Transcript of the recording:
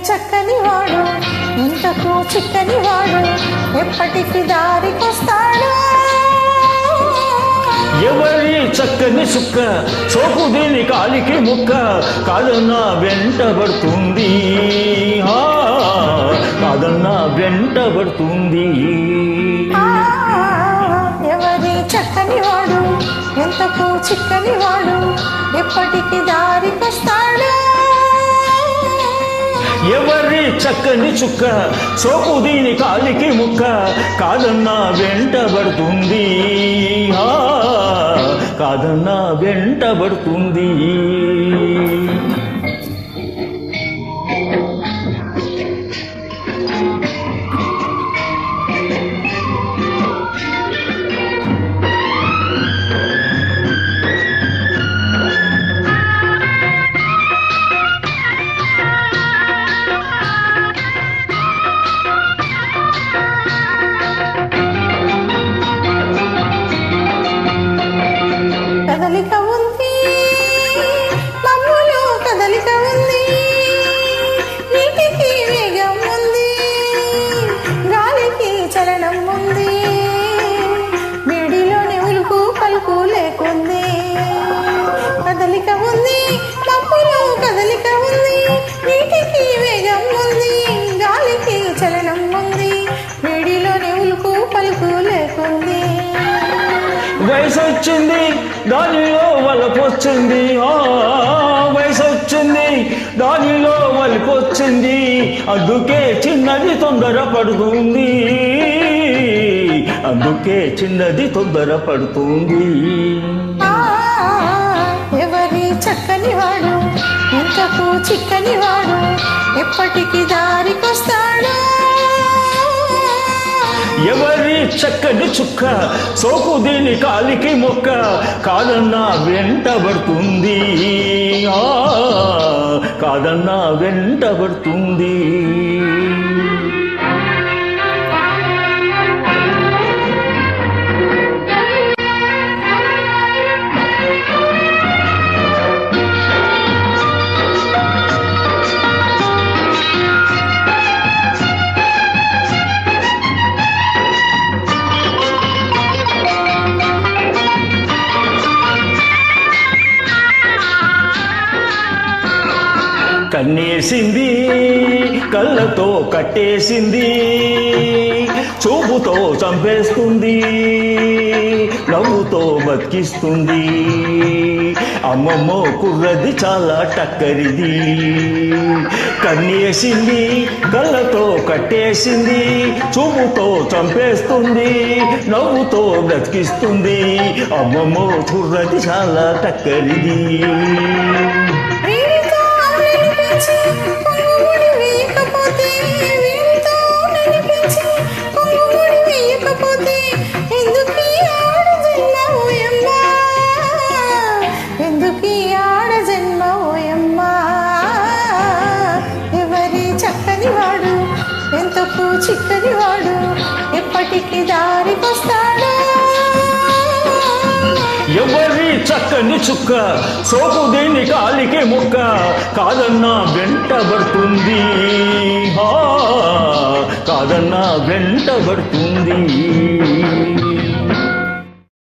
చక్కని వాడు ఇంతకు చిక్కని వాడు ఎప్పటికి దారికొస్తాడు. ఎవరి చక్కని సుక్క సోపు దీని కాలికి ముక్క కాదన్నా వెంటబడుతుంది, కాదన్నా వెంటబడుతుంది. ఎవరి చక్కని వాడు ఎంతకు చిక్కని వాడు ఎప్పటికి దారికొస్తాడు. ఎవరి చక్కని చుక్క సోపు దీని కాలికి ముక్క కాదన్నా వెంటబడుతుంది, కాదన్నా వెంటబడుతుంది. కదలిక ఉంది మమ్ములో కదలిక ఉంది, నీటికి వేగం ఉంది, గాలికి చలనం ఉంది, వేడిలోని ఉలుకు పలుకు లేకుంది. కదలిక ఉంది మమ్ములో కదలిక ఉంది, నీటికి వేగం ఉంది, గాలికి చలనం ఉంది, వేడిలోని ఉలుకు పలుకు లేకుంది. వయసు వచ్చింది దానిలో వలపొచ్చింది, వయసు వచ్చింది దానిలో వలపొచ్చింది, అందుకే చిన్నది తొందర పడుతుంది, అందుకే చిన్నది తొందర పడుతుంది. ఎవరి చక్కని వాడు ఇంతకు చిక్కని వాడు ఎప్పటికి దారికొస్తాడు. ఎవరి చక్కని చుక్క సోకు దీని కాలికి మొక్క కాదన్నా వెంటబడుతుంది, కాదన్నా వెంటబడుతుంది. కన్నేసింది కళ్ళతో కట్టేసింది, చూపుతో చంపేస్తుంది, నవ్వుతో బతికిస్తుంది. అమ్మమ్మో కుర్రది చాలా టక్కరిది. కన్నేసింది కళ్ళతో కట్టేసింది, చూపుతో చంపేస్తుంది, నవ్వుతో బ్రతికిస్తుంది. అమ్మమ్మో కుర్రది చాలా టక్కరిది. చిక్కని వాడు ఎప్పటికి దారికొస్తాడు. ఎవరి చక్కని చుక్క సోపు దీని కాలికి ముక్క కాదన్నా వెంటబడుతుంది, కాదన్నా వెంటబడుతుంది.